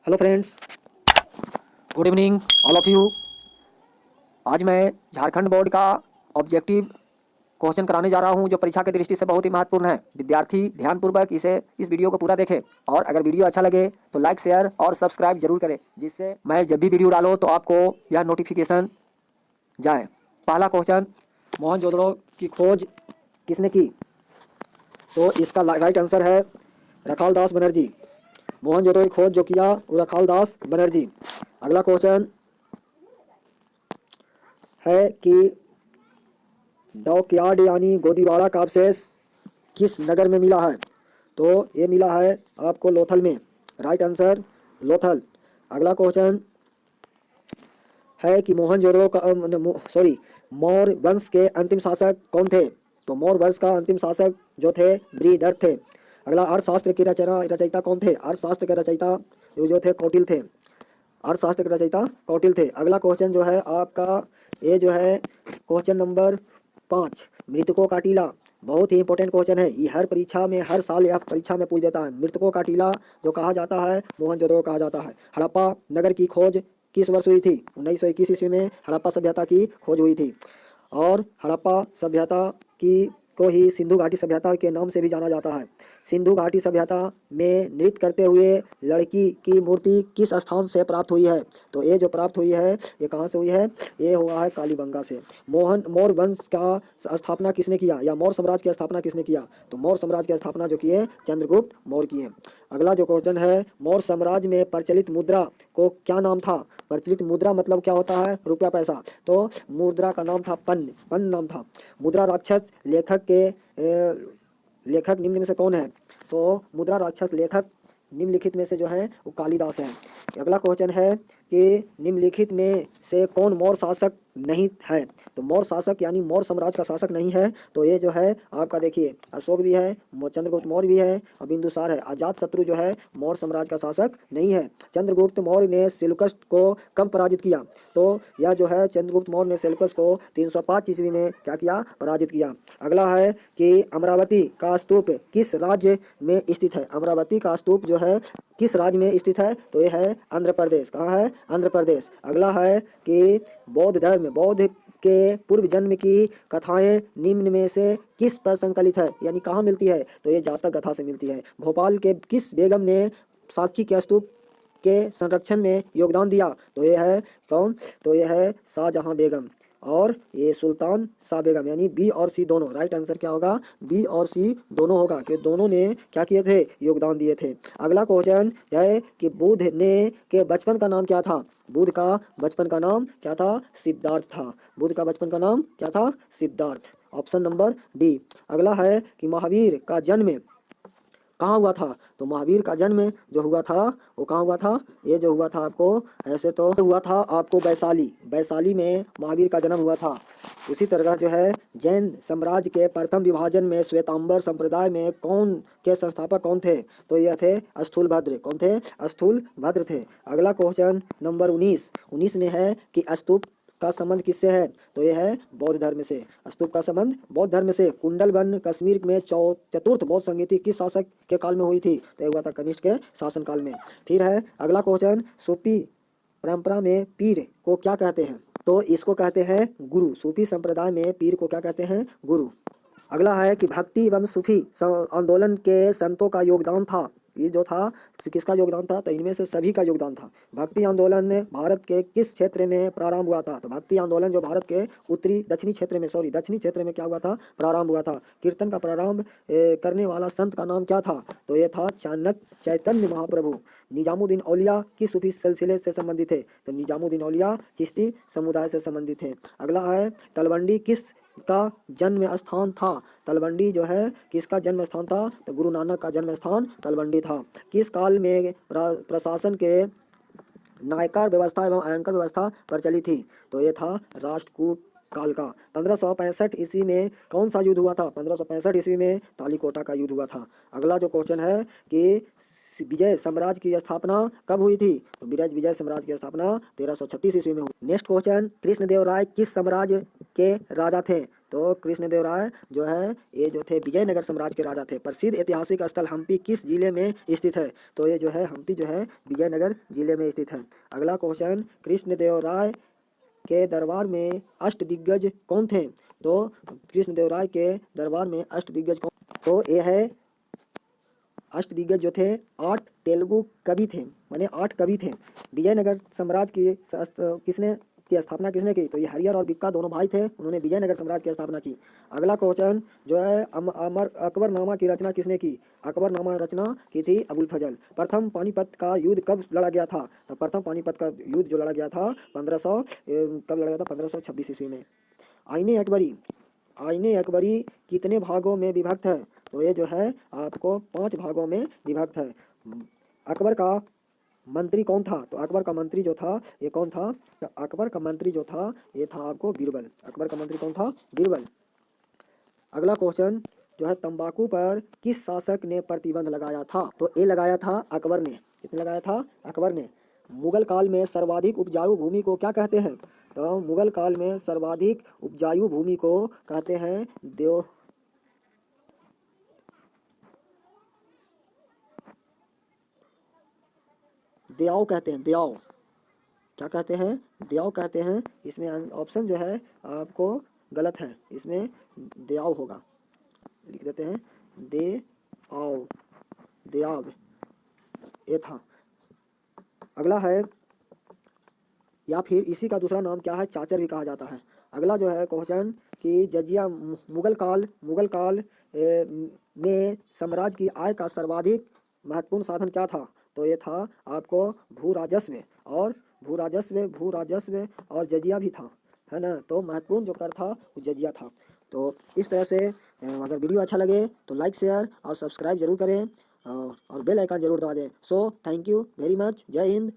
Hello friends, good evening all of you. आज मैं Jharkhand board का ऑब्जेक्टिव क्वेश्चन कराने जा रहा हूं जो परीक्षा की दृष्टि से बहुत ही महत्वपूर्ण है। विद्यार्थी ध्यानपूर्वक इस वीडियो को पूरा देखें और अगर वीडियो अच्छा लगे तो लाइक शेयर और सब्सक्राइब जरूर करें, जिससे मैं जब भी वीडियो डालूँ तो आपको यह नोटिफिकेशन जाए। पहला क्वेश्चन, मोहनजोदड़ो की खोज किसने की? तो इसका राइट आंसर है रखालदास बनर्जी। मोहनजोदड़ो की खोज जो किया वो रखालदास बनर्जी। अगला क्वेश्चन है कि डॉकयार्ड यानी गोदीवाड़ा का अवशेष किस नगर में मिला है? तो ये मिला है आपको लोथल में। Right answer Lothal. अगला क्वेश्चन है कि मोहनजोदड़ो का मौर्य वंश के अंतिम शासक कौन थे? तो मौर्य वंश का अंतिम शासक जो थे बृहदर्थ थे। अगला अर्थशास्त्र की रचयिता कौन थे? अर्थशास्त्र के रचयिता जो थे कौटिल्य थे। अर्थशास्त्र के रचयिता कौटिल्य थे। अगला क्वेश्चन जो है आपका ये जो है क्वेश्चन नंबर 5, मृतकों का टीला। बहुत ही इंपॉर्टेंट क्वेश्चन है, ये हर परीक्षा में हर साल यह परीक्षा में पूछ देता है। मृतकों का टीला जो कहा जाता है मोहनजोदड़ो कहा जाता है। हड़प्पा नगर की खोज किस वर्ष हुई थी? 1921 ईस्वी में हड़प्पा सभ्यता की खोज हुई थी। और हड़प्पा सभ्यता की को ही सिंधु घाटी सभ्यता के नाम से भी जाना जाता है। सिंधु घाटी सभ्यता में नृत्य करते हुए लड़की की मूर्ति किस स्थान से प्राप्त हुई है? तो ये जो प्राप्त हुई है ये कहाँ से हुई है? ये हुआ है कालीबंगा से। मौर्य वंश का स्थापना किसने किया या मौर्य साम्राज्य की स्थापना किसने किया? तो मौर्य साम्राज्य की स्थापना जो किए चंद्रगुप्त मौर्य किए। अगला जो क्वेश्चन है, मौर्य साम्राज्य में प्रचलित मुद्रा को क्या नाम था? प्रचलित मुद्रा मतलब क्या होता है? रुपया पैसा। तो मुद्रा का नाम था पन्न, पन्न नाम था। मुद्रा राक्षस लेखक निम्न में से कौन है? तो मुद्रा राक्षस लेखक निम्नलिखित में से जो है वो कालिदास है। अगला क्वेश्चन है कि निम्नलिखित में से कौन मौर्य शासक नहीं है? तो मौर्य शासक यानी मौर्य साम्राज्य का शासक नहीं है। तो ये जो है आपका देखिए अशोक भी है, चंद्रगुप्त मौर्य भी है और बिंदुसार है। अजात शत्रु जो है मौर्य साम्राज्य का शासक नहीं है। चंद्रगुप्त मौर्य ने सेल्यूकस को कब पराजित किया? तो यह जो है चंद्रगुप्त मौर्य ने सेल्यूकस को 305 ईस्वी में क्या किया? पराजित किया। अगला है कि अमरावती का स्तूप किस राज्य में स्थित है? अमरावती का स्तूप जो है किस राज्य में स्थित है? तो यह है आंध्र प्रदेश। कहाँ है? आंध्र प्रदेश। अगला है कि बौद्ध के पूर्व जन्म की कथाएं निम्न में से किस पर संकलित है यानी कहाँ मिलती है? तो ये जातक कथा से मिलती है। भोपाल के किस बेगम ने साक्षी के स्तूप के संरक्षण में योगदान दिया? तो ये है कौन? तो ये है शाहजहां बेगम और ये सुल्तान शाह बेगम, यानी बी और सी दोनों। राइट आंसर क्या होगा? बी और सी दोनों होगा कि दोनों ने क्या किए थे? योगदान दिए थे। अगला क्वेश्चन है कि बुद्ध ने के बचपन का नाम क्या था? बुद्ध का बचपन का नाम क्या था? सिद्धार्थ था। बुद्ध का बचपन का नाम क्या था? सिद्धार्थ। Option number D. अगला है कि महावीर का जन्म कहाँ हुआ था? तो महावीर का जन्म जो हुआ था वो कहाँ हुआ था? ये जो हुआ था आपको ऐसे तो हुआ था आपको वैशाली में महावीर का जन्म हुआ था। उसी तरह जो है जैन साम्राज्य के प्रथम विभाजन में श्वेतांबर संप्रदाय में कौन के संस्थापक कौन थे? तो यह थे स्थूलभद्र। कौन थे? स्थूलभद्र थे। अगला क्वेश्चन नंबर 19 में है कि स्तूप का संबंध किससे है? तो यह है बौद्ध धर्म से। स्तूप का संबंध बौद्ध धर्म से। कुंडलबन कश्मीर में चतुर्थ बौद्ध संगीति किस शासक के काल में हुई थी? तो यह हुआ था कनिष्क के शासन काल में। फिर है अगला क्वेश्चन, सूफी परंपरा में पीर को क्या कहते हैं? तो इसको कहते हैं गुरु। सूफी संप्रदाय में पीर को क्या कहते हैं? गुरु। अगला है कि भक्ति एवं सूफी आंदोलन के संतों का योगदान था। ये जो था किसका योगदान था? तो इनमें से सभी का योगदान था। भक्ति आंदोलन भारत के किस क्षेत्र में प्रारंभ हुआ था? तो भक्ति आंदोलन जो भारत के दक्षिणी क्षेत्र में क्या हुआ था? प्रारंभ हुआ था। कीर्तन का प्रारंभ करने वाला संत का नाम क्या था? तो ये था चैतन्य महाप्रभु। निजामुद्दीन औलिया किस सूफी सिलसिले से संबंधित थे? तो निजामुद्दीन औलिया चिश्ती समुदाय से संबंधित थे। अगला है तलवंडी किस का जन्म स्थान था? तलवंडी जो है किसका जन्म स्थान था? तो गुरु नानक का जन्म स्थान तलवंडी था। किस काल में प्रशासन के नायकर व्यवस्था एवं आयकर व्यवस्था प्रचलित थी? तो ये था राष्ट्रकूट काल का। 1565 ईस्वी में कौन सा युद्ध हुआ था? 1565 ईस्वी में तालीकोटा का युद्ध हुआ था। अगला जो क्वेश्चन है कि विजय साम्राज्य की स्थापना कब हुई थी? तो विजय साम्राज्य की स्थापना 1336 ईस्वी में हुई। नेक्स्ट क्वेश्चन, कृष्णदेवराय किस साम्राज्य के राजा थे? तो कृष्णदेवराय जो है ये जो थे विजयनगर साम्राज्य के राजा थे। प्रसिद्ध ऐतिहासिक स्थल हम्पी किस जिले में स्थित है? तो ये जो है हम्पी जो है विजयनगर जिले में स्थित है। अगला क्वेश्चन, कृष्णदेवराय के दरबार में अष्टदिग्गज कौन थे? तो कृष्णदेवराय के दरबार में अष्टदिग्गज कौन? तो ये है अष्टदिग्गज जो थे 8 तेलुगु कवि थे, माने 8 कवि थे। विजयनगर साम्राज्य की स्थापना किसने की? तो ये हरिहर और बिक्का दोनों भाई थे, उन्होंने विजयनगर साम्राज्य की स्थापना की। अगला क्वेश्चन जो है अकबरनामा की रचना किसने की? अकबरनामा रचना की थी अबुल फजल। प्रथम पानीपत का युद्ध कब लड़ा गया था? तो प्रथम पानीपत का युद्ध जो लड़ा गया था 1526 ईस्वी में। आईने अकबरी कितने भागों में विभक्त है? तो ये जो है आपको 5 भागों में विभक्त है। अकबर का मंत्री कौन था? तो अकबर का मंत्री जो था ये कौन था? तो अकबर का मंत्री जो था ये था आपको बीरबल। अकबर का मंत्री कौन था? बीरबल। अगला क्वेश्चन जो है तंबाकू पर किस शासक ने प्रतिबंध लगाया था? तो ये लगाया था अकबर ने। किसने लगाया था? अकबर ने। मुगल काल में सर्वाधिक उपजाऊ भूमि को क्या कहते हैं? तो मुगल काल में सर्वाधिक उपजाऊ भूमि को कहते हैं दयाव कहते हैं। दयाव क्या कहते हैं? दयाव कहते हैं। इसमें ऑप्शन जो है आपको गलत है, इसमें दयाव होगा, लिख देते हैं दयाव। दयाव ये था। अगला है या फिर इसी का दूसरा नाम क्या है? चाचर भी कहा जाता है। अगला जो है क्वेश्चन कि जजिया मुगल काल में साम्राज्य की आय का सर्वाधिक महत्वपूर्ण साधन क्या था? तो ये था आपको भू राजस्व और जजिया भी था, है ना। तो महत्वपूर्ण जो कर था वो जजिया था। तो इस तरह से अगर वीडियो अच्छा लगे तो लाइक शेयर और सब्सक्राइब जरूर करें और बेल आइकन जरूर दबा दें। So thank you very much. जय हिंद।